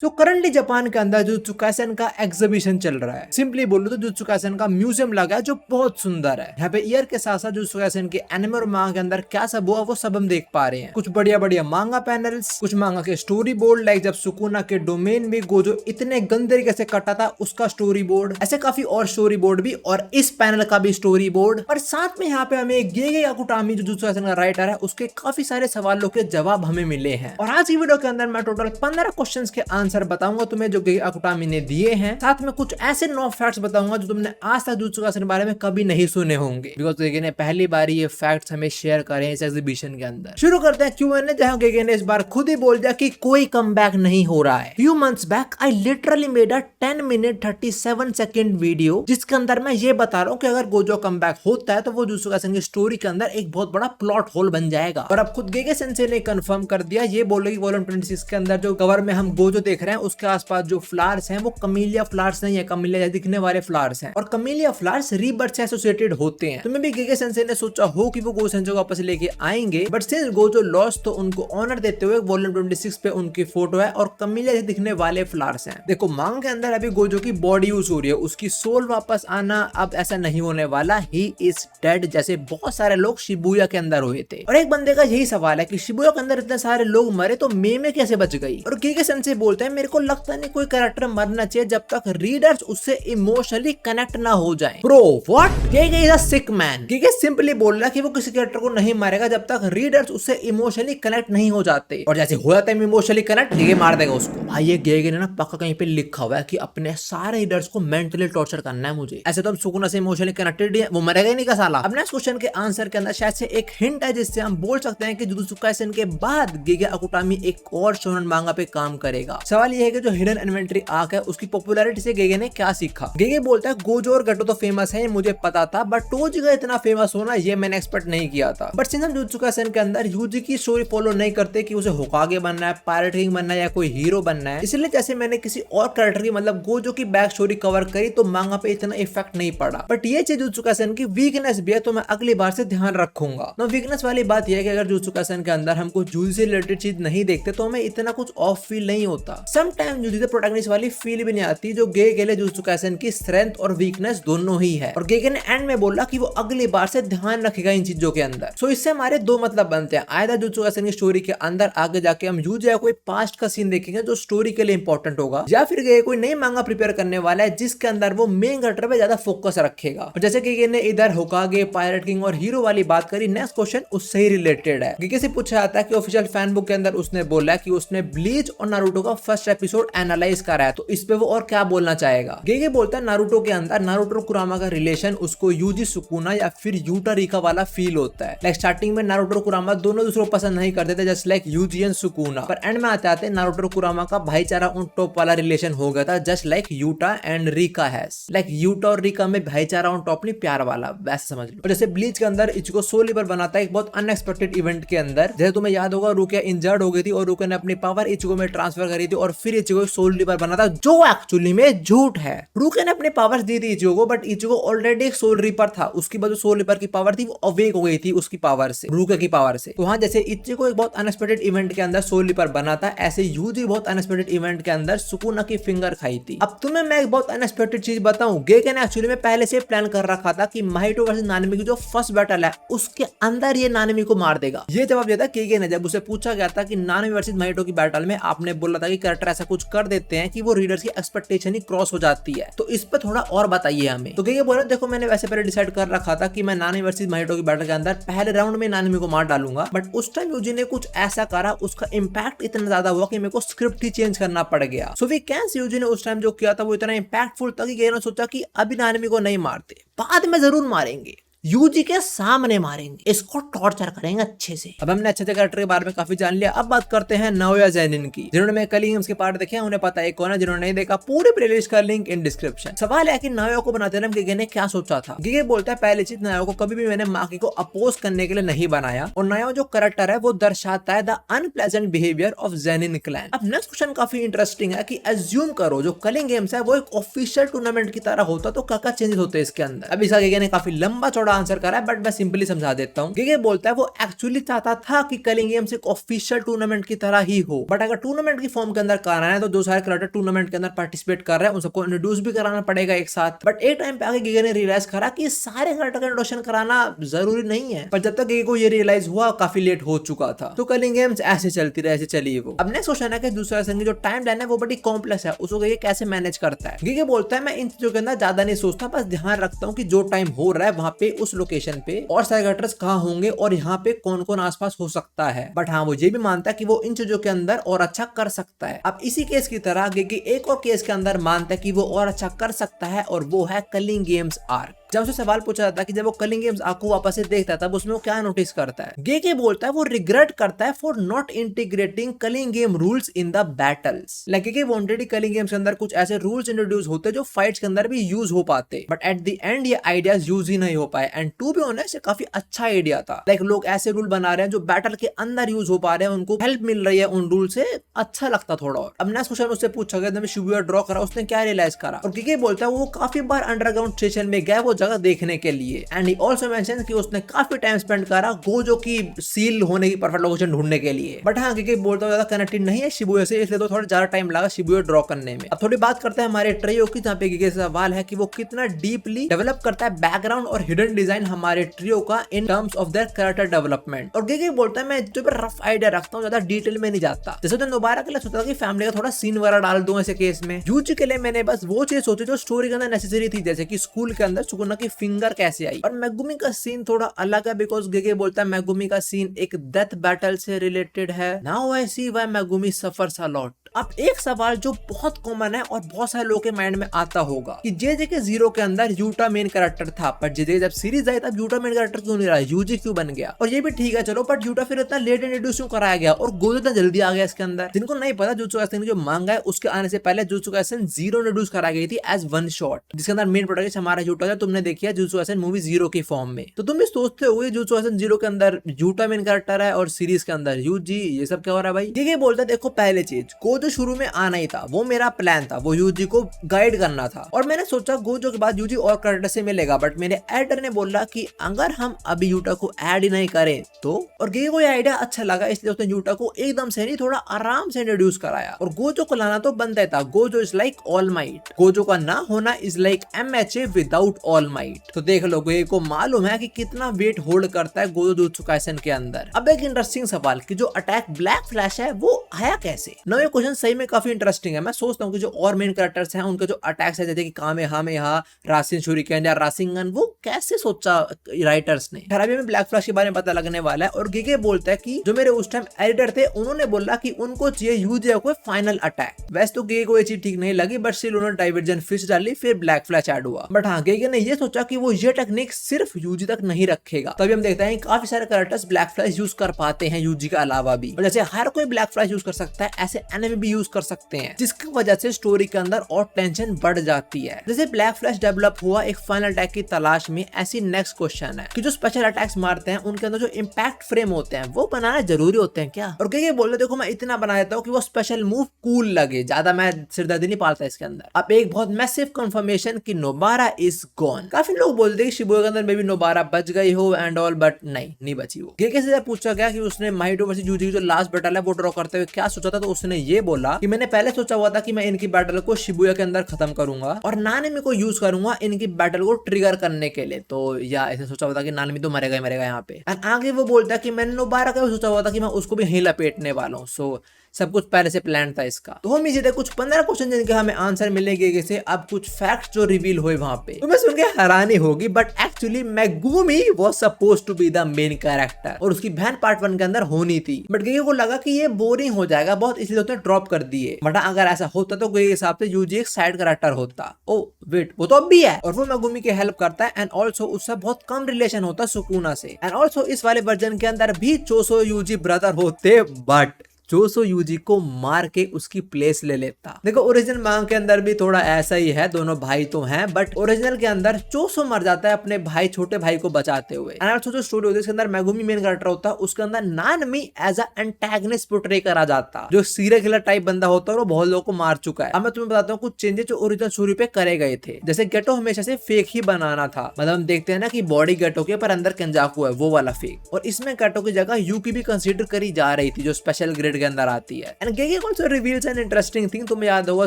तो currently Japan के अंदर जुजुत्सु काइसेन का एग्जीबिशन चल रहा है। सिंपली बोलूं तो जुजुत्सु काइसेन का म्यूजियम लगा है जो बहुत सुंदर है। यहाँ पे ईयर के साथ साथ जुजुत्सु काइसेन के एनिमे और मांगा के अंदर क्या सब हुआ वो सब हम देख पा रहे हैं। कुछ बढ़िया बढ़िया मांगा पैनल्स, कुछ मांगा के स्टोरी बोर्ड, लाइक जब सुकुना के डोमेन में गोजो इतने गंदे तरीके से कटा था उसका स्टोरी बोर्ड, ऐसे काफी और स्टोरी बोर्ड भी, और इस पैनल का भी स्टोरी बोर्ड। और साथ में यहाँ पे हमें गेगे याकुटामी जो जुजुत्सु काइसेन का राइटर है उसके काफी सारे सवालों के जवाब हमें मिले हैं। और आज की वीडियो के अंदर मैं टोटल 15 क्वेश्चंस के आंसर बताऊंगा तुम्हें जो गेगे याकुटामी ने दिए हैं। साथ में कुछ ऐसे 9 फैक्ट्स बताऊंगा जो तुमने आज तक जुजुत्सु काइसेन के बारे में कभी नहीं सुने होंगे, बिकॉज गेगे ने पहली बार ये फैक्ट्स हमें शेयर करे इस एग्जीबिशन के अंदर। शुरू करते हैं Q&A, जहां गेगे ने इस बार खुद ही बोल दिया कि कोई कमबैक नहीं हो रहा है। Few months back I literally made a 10 minute 37 second video जिसके अंदर मैं ये बता रहा हूँ कि अगर गोजो कमबैक होता है तो वो जुजुत्सु काइसेन की स्टोरी के अंदर एक बहुत बड़ा प्लॉट होल बन जाएगा। और अब खुद गेगे सेंसे ने कंफर्म कर दिया, ये बोल रहे कि वॉल्यूम 26 के अंदर जो कवर में हम गोजो देख रहे हैं उसके आसपास जो फ्लावर्स हैं वो कमीलिया फ्लावर्स नहीं है, कमीलिया दिखने वाले फ्लावर्स हैं। और कमीलिया फ्लावर्स रीबर्थ से एसोसिएटेड होते हैं। तुम्हें भी गेगे सेंसे ने सोचा हो कि वो गोजो सेंसे को वापस लेके आएंगे, बट सिंस गोजो लॉस्ट तो उनको ऑनर देते हुए वॉल्यूम 26 पे उनकी फोटो है और कमीलिया से दिखने वाले फ्लावर्स हैं। देखो मांग के अंदर अभी गोजो की बॉडी यूज हो रही है, उसकी सोल वापस आना अब ऐसा नहीं होने वाला, ही इज डेड, जैसे बहुत सारे लोग शिबुया के अंदर हुए थे। और एक बंदे का यही सवाल है कि शिबुया के अंदर इतने सारे लोग मरे तो मेमे कैसे बच गई। और गेगे सेंसे बोलते हैं मेरे को लगता नहीं कोई कैरेक्टर मरना चाहिए जब तक रीडर्स उससे इमोशनली कनेक्ट ना हो जाएं। Bro what, Gege is a sick man. Gege simply बोल रहा कि वो किसी कैरेक्टर को नहीं मारेगा जब तक रीडर्स उससे इमोशनली कनेक्ट नहीं हो जाते, और जैसे हो जाता है इमोशनली कनेक्ट गेगे मार देगा उसको। भाई ये गेगे ने ना पक्का कहीं पे लिखा हुआ है कि अपने सारे रीडर्स को मेंटली टॉर्चर करना है मुझे। ऐसे तो हम सुकुना से इमोशनली कनेक्टेड है, वो मरेगा ही नहीं का साला। अब नेक्स्ट क्वेश्चन के आंसर के अंदर शायद से एक हिंट है जिससे हम बोल सकते हैं कि जुजुत्सु काइसेन के बाद गेगे याकुटामी एक और शोनन मांगा पे काम करेगा। सवाल ये है कि जो हिडन इन्वेंटरी आर्क है उसकी पॉपुलैरिटी से गेगे ने क्या सीखा। गेगे बोलता है गोजो और गटो तो फेमस है मुझे पता था, बट टोजी का इतना फेमस होना ये मैंने एक्सपेक्ट नहीं किया था। बट सिंस हम जुजुत्सु काइसेन के अंदर यूजी की स्टोरी फॉलो नहीं करते कि उसे होकागे बनना है, पायरेट किंग बनना है या कोई हीरो बनना है, इसलिए जैसे मैंने किसी और कैरेक्टर की मतलब गोजो की बैक स्टोरी कवर करी तो मांगा पे इतना इफेक्ट नहीं पड़ा। बट ये चीज जुजुत्सु काइसेन की वीकनेस भी है तो मैं अगली बार से ध्यान रखूंगा। ना वीकनेस वाली बात यह है कि अगर जुजुत्सु काइसेन के अंदर हम कुछ जूजी से रिलेटेड चीज नहीं देखते तो हमें इतना कुछ ऑफ फील नहीं होता। समटाइम जूजी से प्रोटैगनिस्ट वाली फील भी नहीं आती जो गेगे के लिए जुजुत्सु काइसेन की स्ट्रेंथ और वीकनेस दोनों ही है। और गेगे ने एंड में बोला कि वो अगली बार से ध्यान रखेगा इन चीजों के अंदर। सो इससे हमारे दो मतलब बनते हैं, आयदा जुजुत्सु काइसेन की स्टोरी के अंदर आगे जाके हम यूजी या कोई पास्ट का सीन देखेंगे जो स्टोरी के लिए इंपॉर्टेंट होगा, या फिर गेगे कोई नई मांगा प्रिपेयर करने वाला है जिसके अंदर वो मेन कैरेक्टर पे ज्यादा फोकस रखेगा। और जैसे गेगे ने इधर होकागे, पायरेट किंग और हीरो वाली बात करी, नेक्स्ट क्वेश्चन उससे ही रिलेटेड है। गेगे से पूछा जाता है कि ऑफिशियल फैन बुक के अंदर उसने बोला कि उसने ब्लीच और नारुतो का फर्स्ट एपिसोड एनालाइज करा है, तो इस पे वो और क्या बोलना चाहेगा। गेगे बोलता है नारुतो के अंदर नारुतो और कुरामा का रिलेशन उसको यूजी सुकुना या फिर यूटा रिका वाला फील होता है। लाइक स्टार्टिंग में नारुतो और कुरामा दोनों दूसरों को पसंद नहीं करते थे just like Yuji and Sukuna, पर एंड में आते आते नारुतो और कुरामा का भाईचारा उन टॉप वाला रिलेशन हो गया था just like Utah and Rica has. Like Utah और रिका में भाईचारा ऑन टॉप नहीं प्यार वाला, वैसे समझ लो। और जैसे ब्लीच के अंदर इचिको सोल रिवर बनाता है एक बहुत अनएक्सपेक्टेड इवेंट के अंदर, जैसे तुम्हें याद होगा रुकिया इंजर्ड हो गई थी और रुकिया ने अपनी पावर इचिको में ट्रांसफर करी थी और फिर इचिको सोल रिवर बना था, जो एक्चुअली में झूठ है। रुकिया ने अपनी पावर्स दी थी इचिको को, बट इचिको ऑलरेडी एक सोल रिपर था, उसकी बाद सोल रिपर की पावर थी वो अवेक हो गई थी उसकी पावर से, रुकिया की पावर से। तो हाँ, जैसे इचिको एक बहुत अनएक्सपेक्टेड इवेंट के अंदर सोल रिपर बना था, ऐसे यूजी बहुत अनएक्सपेक्टेड इवेंट के अंदर सुकुना की फिंगर खाई थी। अब तुम्हें मैं एक बहुत अनएक्सपेक्टेड चीज बताऊं, गेगे ने एक्चुअली में पहले से प्लान कर रखा था कि माहितो वर्सेस नानमी की जो फर्स्ट बैटल है उसके अंदर ये नानमी को मार देगा। ये जवाब दिया था गेगे ने जब उसे पूछा गया था कि नानमी वर्सेस माहितो की बैटल में आपने बोला था कि कैरेक्टर ऐसा कुछ कर देते हैं कि वो रीडर्स की एक्सपेक्टेशन ही क्रॉस हो जाती है, तो इस पे थोड़ा और बताइए हमें। तो गेगे बोला देखो मैंने वैसे पहले डिसाइड कर रखा था कि मैं नानमी वर्सेस माहितो की बैटल के अंदर पहले राउंड में नानमी को मार डालूंगा, बट उस टाइम यूजी ने कुछ ऐसा करा उसका इंपैक्ट इतना ज्यादा हुआ कि मेरे को स्क्रिप्ट ही चेंज करना पड़ गया। So we can see Yuji ने उस टाइम जो किया था वो इतना इंपैक्टफुल था कि गेगे ने सोचा कि अभी नानमी को नहीं मारते, बाद में जरूर मारेंगे, यूजी के सामने मारेंगे, इसको टॉर्चर करेंगे अच्छे से। अब हमने अच्छे कैरेक्टर के बारे में काफी जान लिया, अब बात करते हैं नाओया ज़ेनिन की। जिन्होंने मैं कल गेम्स के पार्ट देखे हैं उन्हें पता है कौन है, जिन्होंने नहीं देखा पूरी प्लेलिस्ट का लिंक इन डिस्क्रिप्शन। सवाल है कि नाओया को बनाते टाइम गेगे ने क्या सोचा था। गेगे बोलता है पहली चीज, नाओया को कभी भी मैंने माकी को अपोज करने के लिए नहीं बनाया, और नाओया जो कैरेक्टर है वो दर्शाता है the unpleasant behaviour of Zenin clan. अब नेक्स्ट क्वेश्चन काफी इंटरेस्टिंग है कि एज्यूम करो जो कलिंग गेम्स है वो एक ऑफिशियल टूर्नामेंट की तरह होता तो क्या चेंजेस होते हैं इसके अंदर। अब इसका गेगे ने काफी लंबा चौड़ा थोड़ा आंसर करा है, बट मैं सिंपली समझा देता हूँ। गेगे बोलता है वो एक्चुअली चाहता था कि कलिंग गेम्स एक ऑफिशियल टूर्नामेंट की तरह ही हो, बट अगर टूर्नामेंट की फॉर्म के अंदर कराना है तो जो सारे क्रिकेटर टूर्नामेंट के अंदर पार्टिसिपेट कर रहे हैं उन सबको इंट्रोड्यूस भी कराना पड़ेगा एक साथ। बट एक टाइम पे आगे गेगे ने रियलाइज करा कि सारे क्रिकेटर का इंट्रोडक्शन कराना जरूरी नहीं है, पर जब तक गेगे को ये रियलाइज हुआ काफी लेट हो चुका था। तो कलिंग गेम्स ऐसे चलती रहे, ऐसे चली वो। अब नेक्स्ट क्वेश्चन है कि दूसरा संघ जो टाइम लाइन है वो बड़ी कॉम्प्लेक्स है, उसको ये कैसे मैनेज करता है। गेगे बोलता है मैं इन चीजों के अंदर ज्यादा नहीं सोचता, बस ध्यान रखता हूँ कि जो टाइम हो रहा है वहां पे उस लोकेशन पे और सारे क्रिकेटर्स कहाँ होंगे और यहाँ पे कौन कौन आसपास हो सकता है। बट हाँ वो ये भी मानता है कि वो इन चीजों के अंदर और अच्छा कर सकता है। अब इसी केस की तरह गेगे एक और केस के अंदर मानता है कि वो और अच्छा कर सकता है, और वो है कलिंग गेम्स आर्क। जब उसे सवाल पूछा जाता है कि जब वो कलिंग गेम्स आर्क को वापस से देखता है तब उसमें वो क्या नोटिस करता है, गेगे बोलता है वो रिग्रेट करता है for not integrating culling game rules in the battles. Like Gege wanted culling games के अंदर कुछ ऐसे रूल्स इंट्रोड्यूस होते जो फाइट्स के अंदर भी यूज हो पाते, बट एट द एंड ये आइडियाज यूज ही नहीं हो पाए। एंड टू बी ऑनेस्ट ये काफी अच्छा आइडिया था। लाइक लोग ऐसे रूल बना रहे हैं जो बैटल के अंदर यूज हो पा रहे हैं, उनको हेल्प मिल रही है उन रूल से, अच्छा लगता थोड़ा। और अब नेक्स्ट क्वेश्चन उससे पूछा गया शिबुया ड्रॉ करा, उसने क्या रियलाइज करा, और गेगे बोलता है वो काफी बार अंडरग्राउंड स्टेशन में गया वो जगह देखने के लिए। एंड ही आल्सो मेंशन्स कि उसने काफी टाइम स्पेंड करा गोजो की सील होने की परफेक्ट लोकेशन ढूंढने के लिए। बट हाँ गेगे बोलता है ज्यादा कनेक्टेड नहीं है शिबुया से, इसलिए तो थोड़ा ज्यादा टाइम लगा शिबुया ड्रॉ करने में। अब थोड़ी बात करते हैं हमारे ट्रियो की, जहाँ पे गेगे से सवाल है कि वो कितना डीपली डेवलप करता है बैकग्राउंड और हिडन डिजाइन हमारे ट्रियो का in terms of their character development. और गेगे बोलता है मैं जो रफ आइडिया रखता हूँ, ज्यादा डिटेल में नहीं जाता। जैसे तो दोबारा के लिए सोचा था कि फैमिली का थोड़ा सीन वगैरह डाल दूं ऐसे केस में। यूजी के लिए मैंने बस वो चीज सोची जो स्टोरी के अंदर नेसेसरी थी, जैसे कि स्कूल के अंदर सुकुना की फिंगर कैसे आई। और मेगुमी का सीन थोड़ा अलग है बिकॉज गेगे बोलता है मेगुमी का सीन एक डेथ बैटल से रिलेटेड है। Now I see why Megumi suffers a lot. अब एक सवाल जो बहुत कॉमन है और बहुत सारे लोगों के माइंड में आता होगा कि जे के जीरो के अंदर यूटा मेन कैरेक्टर था, पर जे जब सीरीज आई तब यूटा मेन कैरेक्टर क्यों नहीं रहा, यूजी क्यों बन गया। और ये भी ठीक है चलो, बट यूटा फिर इतना लेट इंट्रोड्यूस क्यों कराया गया और गोजो इतना जल्दी आ गया इसके अंदर। जिनको नहीं पता जुत्सु काइसेन जो मांगा है उसके आने से पहले जुत्सु काइसेन जीरो इंट्रोड्यूस कराई गई थी एज वन शॉट, जिसके अंदर मेन प्रोटैगनिस्ट हमारा यूटा था। तुमने देखी है जुत्सु काइसेन मूवी जीरो की फॉर्म में, तो तुम भी सोचते हो जुत्सु काइसेन जीरो के अंदर यूटा मेन कैरेक्टर है और सीरीज के अंदर यूजी, ये सब क्या हो रहा है भाई। ठीक है बोलता देखो पहले चीज गोजो शुरू में आना ही था, वो मेरा प्लान था, वो यूजी को गाइड करना था। और मैंने सोचा गोजो के बाद यूजी और कैरेक्टर से मिलेगा, बट मेरे एडिटर ने बोला कि अगर हम अभी यूटा को ऐड ही नहीं करें तो। और गेगे को ये आइडिया अच्छा लगा, इसलिए उसने यूटा को एकदम से नहीं थोड़ा आराम से इंट्रोड्यूस कराया। और गोजो को लाना तो बनता था, Gojo is like all might, Gojo का ना होना is like MHA without all might. तो देख लो गेगे को मालूम है कि कितना वेट होल्ड करता है गोजो जुत्सु काइसेन के अंदर। अब एक इंटरेस्टिंग सवाल कि जो अटैक ब्लैक फ्लैश है वो आया कैसे। नया क्वेश्चन सही में काफी इंटरेस्टिंग है। मैं सोचता हूँ कि जो और मेन कैरेक्टर्स हैं उनके जो अटैक्स है जैसे कि कामेहामेहा, रासिन शुरिकेन या रासिंगन, वो कैसे सोचा राइटर्स ने। खराबी में ब्लैक फ्लैश के बारे में पता लगने वाला है। और गेगे बोलता है कि जो मेरे उस टाइम एडिटर थे उन्होंने बोला कि उनको चाहिए यूजी को फाइनल अटैक। वैसे तो गेगे को ये चीज ठीक नहीं लगी, बट स्टिल उन्होंने डाइवर्जन फिश डाली, फिर ब्लैक फ्लैश ऐड हुआ। बट हाँ गेगे ने ये सोचा कि वो ये टेक्निक सिर्फ यूजी तक नहीं रखेगा। तभी हम देखते हैं काफी सारे कैरेक्टर्स ब्लैक फ्लैश यूज कर पाते हैं यूजी के अलावा भी। और जैसे हर कोई ब्लैक फ्लैश यूज कर सकता है, ऐसे एनिमी भी यूज कर सकते हैं, जिसकी वजह से स्टोरी के अंदर और टेंशन बढ़ जाती है। जैसे ब्लैक फ्लैश डेवलप हुआ एक फाइनल अटैक की तलाश में, ऐसी नेक्स्ट क्वेश्चन है कि जो स्पेशल अटैक्स मारते हैं उनके अंदर जो इंपैक्ट फ्रेम होते हैं वो बनाना जरूरी होते हैं क्या। और क्या बोल रहे देखो मैं इतना बना देता हूँ कि वो स्पेशल मूव कूल लगे, ज्यादा मैं सिरदर्दी नहीं पालता इसके अंदर। अब एक बहुत मैसिव कंफर्मेशन कि नोबारा इज गॉन। काफी लोग बोलते हैं शिबुया के अंदर मे बी नोबारा बच गई हो एंड ऑल, बट नहीं बची वो। गेगे से पूछा गया कि उसने माहितो वर्सेस यूजी की जो लास्ट बैटल है वो ड्रॉ करते हुए क्या सोचा था, तो उसने ये बोला कि मैंने पहले सोचा हुआ था कि मैं इनकी बैटल को शिबुया के अंदर खत्म करूंगा और नानेमी को यूज करूंगा इनकी बैटल को ट्रिगर करने के लिए। तो या ऐसे सोचा हुआ था कि नानेमी तो मरेगा ही मरेगा यहाँ पे। एंड आगे वो बोलता है कि मैंने नोबारा का सोचा हुआ था कि मैं उसको भी यहीं लपेटने वाला हूँ। सो सब कुछ पहले से प्लान था इसका। तो हम इसी थे कुछ 15 क्वेश्चन जिनके हमें आंसर मिलेंगे से। अब कुछ फैक्ट्स जो रिवील हुए वहां पे तुम्हें सुन के हैरानी होगी, but actually Megumi was supposed to be the main character और उसकी बहन पार्ट 1 के अंदर होनी थी। बट गेगे को लगा कि ये बोरिंग हो जाएगा बहुत, इसलिए उसने ड्रॉप कर दिए। बट अगर ऐसा होता तो गेगे के हिसाब से यूजी एक साइड कैरेक्टर होता। ओ वेट, वो तो अब भी है और वो मेगुमी की हेल्प करता है। एंड ऑल्सो उससे बहुत कम रिलेशन होता सुकुना से। एंड ऑल्सो इस वाले वर्जन के अंदर भी चोसो यूजी ब्रदर होते, बट जोसो यूजी को मार के उसकी प्लेस ले लेता। देखो ओरिजिनल मांगा के अंदर भी थोड़ा ऐसा ही है, दोनों भाई तो हैं, बट ओरिजिनल के अंदर जोसो मर जाता है अपने भाई छोटे भाई को बचाते हुए। एंड ऑल्सो जो स्टोरी होती है इसके अंदर मेगुमी मेन कैरेक्टर होता है, उसके अंदर नानमी एज अ एंटेगनिस्ट पोर्ट्रे करा जाता, जो सीरियल किलर टाइप बंदा होता है और वो बहुत लोगों को मार चुका है। अब मैं तुम्हें बताता हूँ कुछ चेंजेस जो ओरिजिनल स्टोरी पे करे गए थे। जैसे गेटो हमेशा से फेक ही बनाना था, मतलब हम देखते हैं ना कि बॉडी गेटो के पर अंदर केंजाकू है, वो वाला फेक। और इसमें गेटो की जगह यूकी भी कंसीडर करी जा रही थी, जो स्पेशल ग्रेड के अंदर आती है। And Gege also reveals an interesting thing. तुम्हें याद होगा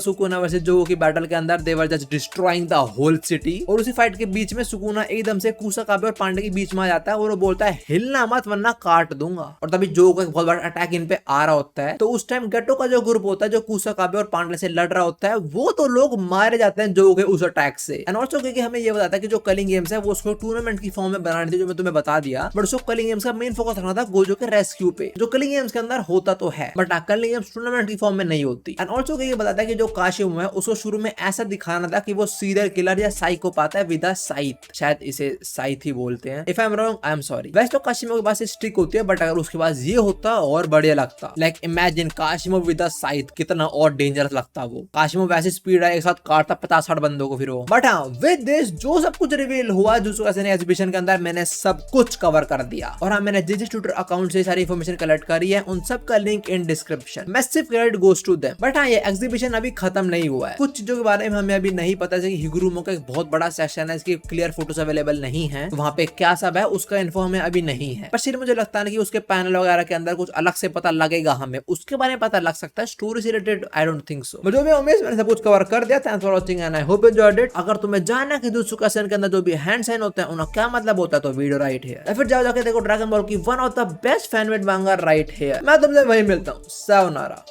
सुकुना वर्सेस जोगो की बैटल के अंदर they were just destroying the whole city, और उसी फाइट के बीच में सुकुना एकदम से कुसाकाबे और पांडे के बीच में आ जाता है और वो बोलता है हिलना मत वरना काट दूंगा। और तभी जोगो का एक बहुत बड़ा अटैक इन पे आ रहा होता है। तो उस टाइम गेटो का जो ग्रुप होता है जो कुसाकाबे और पांडे से लड़ रहा होता है, वो तो लोग मारे जाते हैं जोगो के उस अटैक से। एंड ऑल्सो क्योंकि हमें ये बताता है कि जो कलिंग गेम्स है वो उसको टूर्नामेंट की फॉर्म में बनानी थी, जो मैं तुम्हें बता दिया, बट उसको कलिंग गेम्स का मेन फोकस रखना था गोजो के रेस्क्यू पे, जो कलिंग गेम्स के अंदर होता तो है, बट कलिंग गेम्स टूर्नामेंट की फॉर्म में नहीं होती। एंड ऑल्सो ये बताता है कि जो काशिम है उसको शुरू में ऐसा दिखाना था कि वो सीरियल किलर या साइकोपैथ है विद अ साइथ, शायद इसे साइथ ही बोलते हैं। If I am wrong I am sorry. वैसे तो काशिमो के पास स्टिक होती है, बट अगर उसके पास ये होता और बढ़िया लगता। लाइक इमेजिन काशिमो विद अ साइथ, कितना और डेंजरस लगता वो। काशिमो वैसे स्पीड है, एक साथ काटता 50-60 बंदों को फिर वो। बट हाँ, विद दिस जो सब कुछ रिवील हुआ जुजुत्सु काइसेन एग्जीबिशन के अंदर, मैंने सब कुछ कवर कर दिया। और हाँ, मैंने जिस ट्विटर अकाउंट से सारी इन्फॉर्मेशन कलेक्ट करी है उन सब का link in description. Massive credit goes to them. But हाँ, ये एग्जीबिशन अभी खत्म नहीं हुआ है। कुछ चीजों के बारे में हमें अभी नहीं पता, जैसे कि हिगुरुमो का एक बहुत बड़ा सेक्शन है, इसकी क्लियर फोटोज अवेलेबल नहीं है, वहाँ पे क्या सब है उसका इन्फो हमें अभी नहीं है। पर सिर्फ मुझे लगता है कि उसके पैनल वगैरह के अंदर कुछ अलग से पता लगेगा, हमें उसके बारे में पता लग सकता है। स्टोरी से related I don't think so. मुझे भी उम्मीद मैंने सब कुछ कवर कर दिया। Thanks for watching and I hope you enjoyed it. अगर तुम्हें जानना है कि जुजुत्सु काइसेन के अंदर जो भी हैंड साइन होते हैं उनका क्या मतलब होता है, तो वीडियो राइट है, या फिर जाओ जाके देखो ड्रैगन बॉल की one of the best fan-made मांगा राइट है। मैं तुमसे वही मिलता हूँ, सायोनारा।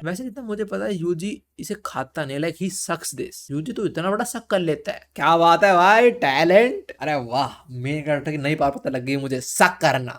वैसे जितना मुझे पता है यूजी इसे खाता नहीं, like he sucks this. Yuji तो इतना बड़ा सक कर लेता है, क्या बात है भाई, टैलेंट। अरे वाह, मेन कैरेक्टर की नई पावर पता लग गई मुझे, सक करना।